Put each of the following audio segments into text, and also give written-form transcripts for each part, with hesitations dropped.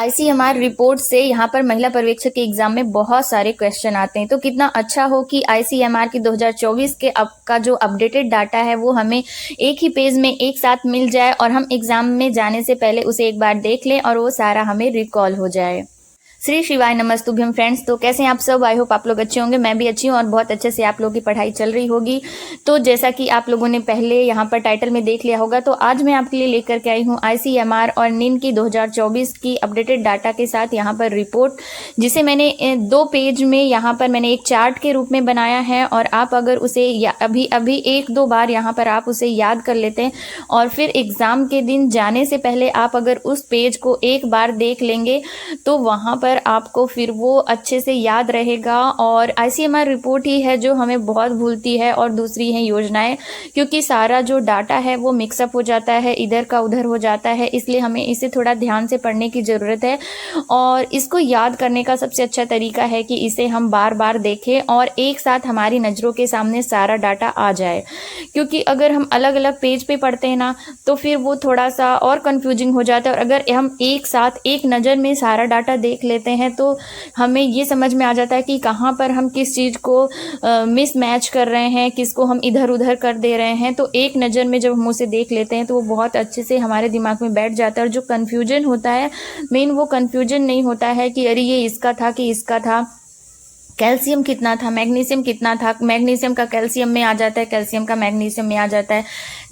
ICMR report से यहाँ पर महिला पर्यवेक्षक के एग्जाम में बहुत सारे क्वेश्चन आते हैं, तो कितना अच्छा हो कि आईसीएमआर की 2024 के अब का जो अपडेटेड डाटा है वो हमें एक ही पेज में एक साथ मिल जाए और हम एग्जाम में जाने से पहले उसे एक बार देख लें और वो सारा हमें रिकॉल हो जाए। श्री शिवाय नमस्तुभ्यम फ्रेंड्स। तो कैसे हैं आप सब? आई होप आप लोग अच्छे होंगे, मैं भी अच्छी हूँ और बहुत अच्छे से आप लोगों की पढ़ाई चल रही होगी। तो जैसा कि आप लोगों ने पहले यहाँ पर टाइटल में देख लिया होगा, तो आज मैं आपके लिए लेकर के आई हूँ आईसीएमआर और निन की 2024 की अपडेटेड डाटा के साथ यहाँ पर रिपोर्ट, जिसे मैंने 2 पेज में यहाँ पर मैंने एक चार्ट के रूप में बनाया है। और आप अगर उसे अभी अभी 1-2 बार यहाँ पर आप उसे याद कर लेते हैं और फिर एग्जाम के दिन जाने से पहले आप अगर उस पेज को एक बार देख लेंगे तो वहाँ पर आपको फिर वो अच्छे से याद रहेगा। और आईसीएमआर रिपोर्ट ही है जो हमें बहुत भूलती है, और दूसरी है योजनाएं, क्योंकि सारा जो डाटा है वो मिक्सअप हो जाता है, इधर का उधर हो जाता है, इसलिए हमें इसे थोड़ा ध्यान से पढ़ने की ज़रूरत है। और इसको याद करने का सबसे अच्छा तरीका है कि इसे हम बार बार देखें और एक साथ हमारी नज़रों के सामने सारा डाटा आ जाए, क्योंकि अगर हम अलग अलग पेज पे पढ़ते हैं ना तो फिर वो थोड़ा सा और कंफ्यूजिंग हो जाता है। और अगर हम एक साथ एक नज़र में सारा डाटा देख लेते हैं तो हमें ये समझ में आ जाता है कि कहाँ पर हम किस चीज़ को मिस मैच कर रहे हैं, किसको हम इधर उधर कर दे रहे हैं। तो एक नज़र में जब हम उसे देख लेते हैं तो वो बहुत अच्छे से हमारे दिमाग में बैठ जाता है। और जो कन्फ्यूजन होता है, मेन वो कन्फ्यूजन नहीं होता है कि अरे ये इसका था कि इसका था, कैल्शियम कितना था, मैग्नीशियम कितना था, मैग्नीशियम का कैल्शियम में आ जाता है, कैल्शियम का मैग्नीशियम में आ जाता है,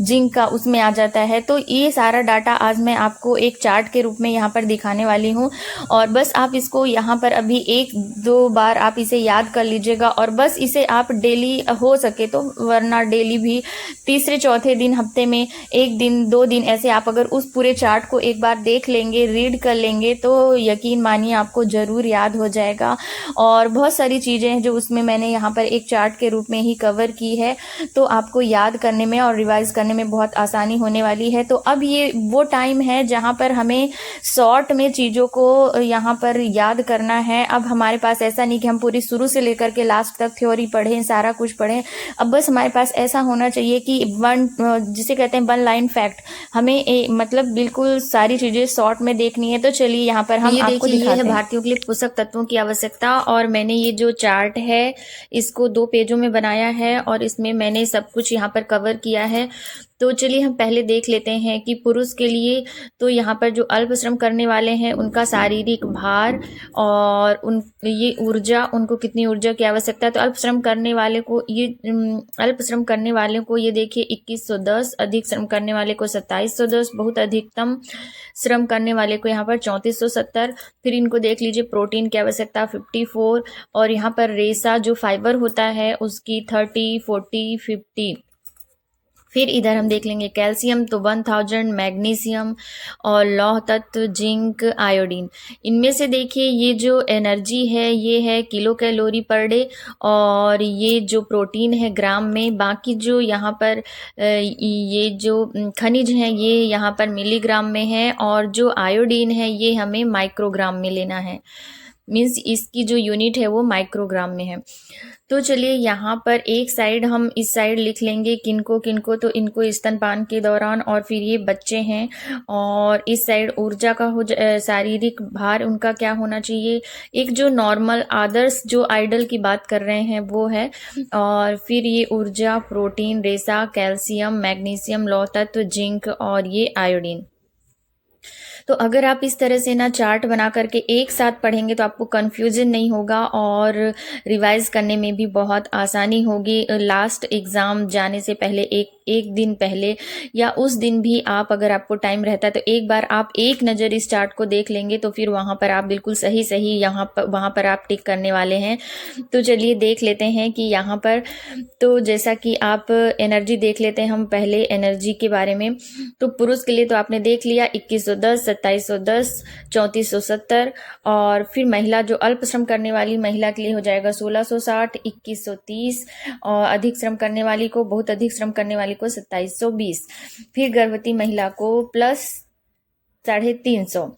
जिंक का उसमें आ जाता है। तो ये सारा डाटा आज मैं आपको एक चार्ट के रूप में यहाँ पर दिखाने वाली हूँ। और बस आप इसको यहाँ पर अभी 1-2 बार आप इसे याद कर लीजिएगा, और बस इसे आप डेली हो सके तो, वरना डेली भी तीसरे चौथे दिन हफ्ते में 1 दिन 2 दिन ऐसे आप अगर उस पूरे चार्ट को एक बार देख लेंगे, रीड कर लेंगे, तो यकीन मानिए आपको ज़रूर याद हो जाएगा। और बहुत सारी चीज़ें हैं जो उसमें मैंने यहाँ पर एक चार्ट के रूप में ही कवर की है, तो आपको याद करने में और रिवाइज करने में बहुत आसानी होने वाली है। तो अब ये वो टाइम है जहाँ पर हमें शॉर्ट में चीज़ों को यहाँ पर याद करना है। अब हमारे पास ऐसा नहीं कि हम पूरी शुरू से लेकर के लास्ट तक थ्योरी पढ़ें, सारा कुछ पढ़ें। अब बस हमारे पास ऐसा होना चाहिए कि जिसे कहते हैं 1 लाइन फैक्ट, हमें मतलब बिल्कुल सारी चीज़ें शॉर्ट में देखनी है। तो चलिए यहाँ पर हम आपको दिखाते हैं। भारतीयों के लिए पोषक तत्वों की आवश्यकता, और मैंने ये जो चार्ट है इसको 2 पेजों में बनाया है और इसमें मैंने सब कुछ यहाँ पर कवर किया है। तो चलिए हम पहले देख लेते हैं कि पुरुष के लिए तो यहाँ पर जो अल्प श्रम करने वाले हैं उनका शारीरिक भार और ये ऊर्जा, उनको कितनी ऊर्जा की आवश्यकता है। तो अल्प श्रम करने वाले को ये देखिए 2110, अधिक श्रम करने वाले को 2710, बहुत अधिकतम श्रम करने वाले को यहाँ पर 3470। फिर इनको देख लीजिए, प्रोटीन की आवश्यकता 54, और यहाँ पर रेशा जो फाइबर होता है उसकी 30, 40, 50। फिर इधर हम देख लेंगे कैल्शियम तो 1000, मैग्नीशियम और लौह तत्व, जिंक, आयोडीन। इनमें से देखिए ये जो एनर्जी है ये है किलो कैलोरी पर डे, और ये जो प्रोटीन है ग्राम में, बाकी जो यहाँ पर ये जो खनिज हैं ये यहाँ पर मिलीग्राम में है, और जो आयोडीन है ये हमें माइक्रोग्राम में लेना है, मीन्स इसकी जो यूनिट है वो माइक्रोग्राम में है। तो चलिए यहाँ पर एक साइड हम इस साइड लिख लेंगे किनको किनको, तो इनको स्तनपान के दौरान, और फिर ये बच्चे हैं। और इस साइड ऊर्जा का शारीरिक भार उनका क्या होना चाहिए, एक जो नॉर्मल आदर्श जो आइडल की बात कर रहे हैं वो है। और फिर ये ऊर्जा, प्रोटीन, रेशा, कैल्शियम, मैग्नीशियम, लौह तत्व, जिंक और ये आयोडीन। तो अगर आप इस तरह से ना चार्ट बना करके एक साथ पढ़ेंगे तो आपको कन्फ्यूजन नहीं होगा और रिवाइज करने में भी बहुत आसानी होगी। लास्ट एग्ज़ाम जाने से पहले एक दिन पहले या उस दिन भी आप, अगर आपको टाइम रहता है तो एक बार आप एक नज़र इस चार्ट को देख लेंगे तो फिर वहाँ पर आप बिल्कुल सही वहाँ पर आप टिक करने वाले हैं। तो चलिए देख लेते हैं कि यहाँ पर, तो जैसा कि आप एनर्जी देख लेते हैं हम पहले एनर्जी के बारे में। तो पुरुष के लिए तो आपने देख लिया 2110, 2710, 3470, और फिर महिला जो अल्प श्रम करने वाली महिला के लिए हो जाएगा 1660, 2130, और अधिक श्रम करने वाली को, बहुत अधिक श्रम करने वाली को 2720। फिर गर्भवती महिला को प्लस 350।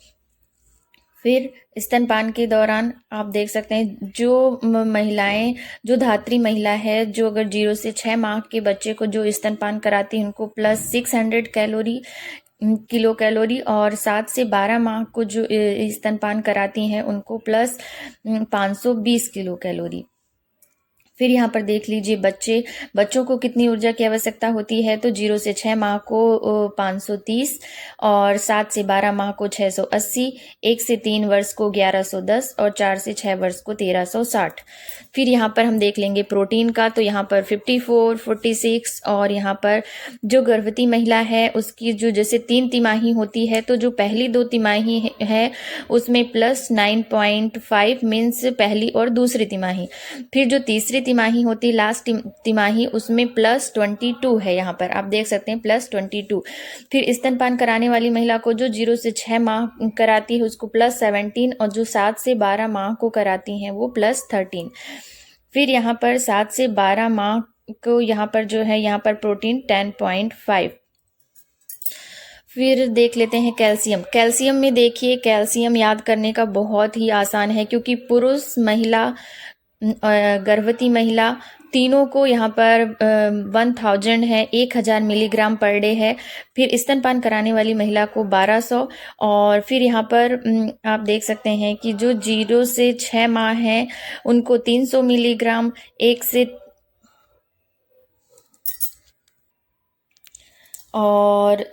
फिर स्तनपान के दौरान आप देख सकते हैं जो महिलाएं, जो धात्री महिला है, जो अगर 0 से 6 माह के बच्चे को जो स्तनपान कराती है उनको प्लस 600 कैलोरी। किलो कैलोरी, और 7 से 12 माह को जो स्तनपान कराती हैं उनको प्लस 520 किलो कैलोरी। फिर यहाँ पर देख लीजिए बच्चों को कितनी ऊर्जा की आवश्यकता होती है, तो 0 से 6 माह को 530, और 7 से 12 माह को 680, 1 से 3 वर्ष को 1110, और 4 से 6 वर्ष को 1360। फिर यहाँ पर हम देख लेंगे प्रोटीन का, तो यहाँ पर 54, 46, और यहाँ पर जो गर्भवती महिला है उसकी जो जैसे 3 तिमाही होती है, तो जो पहली 2 तिमाही है उसमें प्लस 9.5 मीन्स पहली और दूसरी तिमाही। फिर जो तीसरी तिमाही होती है लास्ट तिमाही, उसमें प्लस 22 है, यहाँ पर आप देख सकते हैं प्लस 22। फिर स्तनपान कराने वाली महिला को जो 0 से 6 माह कराती है उसको प्लस 17, और जो 7 से 12 माह को कराती हैं वो प्लस 13। फिर यहाँ पर 7 से 12 माह को यहाँ पर जो है यहाँ पर प्रोटीन 10.5। फिर देख लेते हैं कैल्शियम में देखिए, कैल्शियम याद करने का बहुत ही आसान है, क्योंकि पुरुष महिला गर्भवती महिला तीनों को यहाँ पर 1000 है, 1000 मिलीग्राम पर डे है। फिर स्तनपान कराने वाली महिला को 1200, और फिर यहाँ पर आप देख सकते हैं कि जो 0 से 6 माह है उनको 300 मिलीग्राम, 1 से और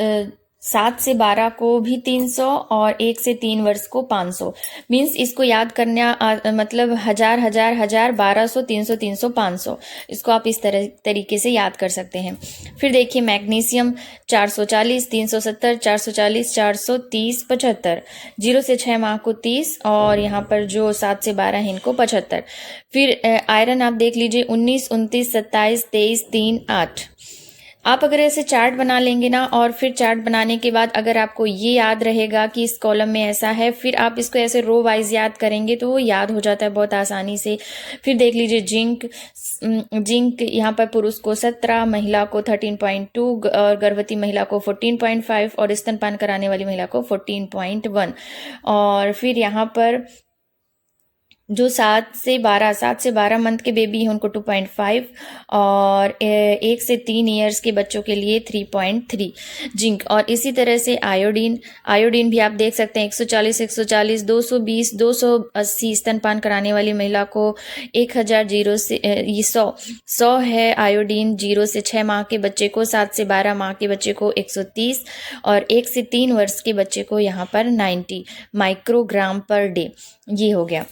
7 से 12 को भी 300, और 1 से 3 वर्ष को 500। मीन्स इसको याद करना मतलब 1000 1000 1000 1200 300 300 500, इसको आप इस तरीके से याद कर सकते हैं। फिर देखिए मैग्नीशियम 440, 370, 440, 430, 75, 0 से 6 माह को 30, और यहाँ पर जो 7 से 12 है इनको 75। फिर आयरन आप देख लीजिए 19, 29, 27, 23, 3, 8। आप अगर ऐसे चार्ट बना लेंगे ना, और फिर चार्ट बनाने के बाद अगर आपको ये याद रहेगा कि इस कॉलम में ऐसा है, फिर आप इसको ऐसे रो वाइज याद करेंगे तो वो याद हो जाता है बहुत आसानी से। फिर देख लीजिए जिंक यहाँ पर पुरुष को 17, महिला को 13.2, और गर्भवती महिला को 14.5, और स्तनपान कराने वाली महिला को 14.1। और फिर यहाँ पर जो 7 से 12 मंथ के बेबी हैं उनको 2.5, और 1 से 3 ईयर्स के बच्चों के लिए 3.3 जिंक। और इसी तरह से आयोडीन भी आप देख सकते हैं 140, 140, 220, 280 स्तनपान कराने वाली महिला को 1000, 0 से 100 है आयोडीन। 0 से 6 माह के बच्चे को, 7 से 12 माह के बच्चे को 130, और 1 से 3 वर्ष के बच्चे को यहाँ पर 90 माइक्रोग्राम पर डे। ये हो गया।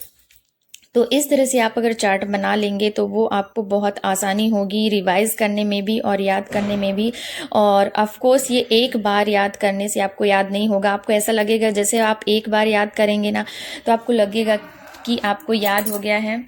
तो इस तरह से आप अगर चार्ट बना लेंगे तो वो आपको बहुत आसानी होगी रिवाइज करने में भी और याद करने में भी। और ऑफ कोर्स ये एक बार याद करने से आपको याद नहीं होगा। आपको ऐसा लगेगा जैसे आप एक बार याद करेंगे ना तो आपको लगेगा कि आपको याद हो गया है,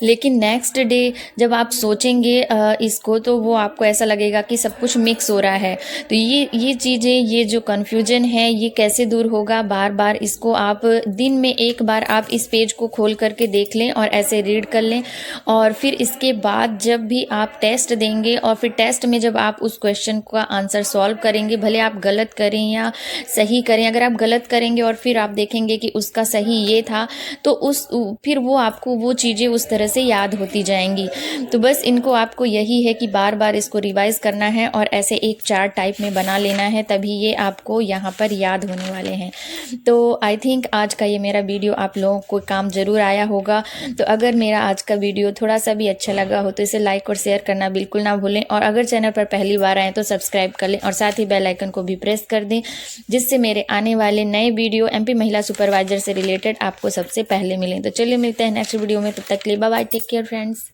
लेकिन नेक्स्ट डे जब आप सोचेंगे इसको तो वो आपको ऐसा लगेगा कि सब कुछ मिक्स हो रहा है। तो ये चीज़ें, ये जो कन्फ्यूजन है ये कैसे दूर होगा, बार बार इसको आप दिन में एक बार आप इस पेज को खोल करके देख लें और ऐसे रीड कर लें। और फिर इसके बाद जब भी आप टेस्ट देंगे और फिर टेस्ट में जब आप उस क्वेश्चन का आंसर सॉल्व करेंगे, भले आप गलत करें या सही करें, अगर आप गलत करेंगे और फिर आप देखेंगे कि उसका सही ये था तो फिर वो आपको वो चीज़ें उस तरह से याद होती जाएंगी। तो बस इनको आपको यही है कि बार बार इसको रिवाइज करना है और ऐसे एक चार्ट टाइप में बना लेना है, तभी ये आपको यहाँ पर याद होने वाले हैं। तो आई थिंक आज का ये मेरा वीडियो आप लोगों को काम ज़रूर आया होगा। तो अगर मेरा आज का वीडियो थोड़ा सा भी अच्छा लगा हो तो इसे लाइक और शेयर करना बिल्कुल ना भूलें, और अगर चैनल पर पहली बार आएँ तो सब्सक्राइब कर लें और साथ ही बेल आइकन को भी प्रेस कर दें, जिससे मेरे आने वाले नए वीडियो MP महिला सुपरवाइजर से रिलेटेड आपको सबसे पहले मिलें। तो चलिए मिलते हैं नेक्स्ट वीडियो में, तब तक के लिए bye bye, take care friends.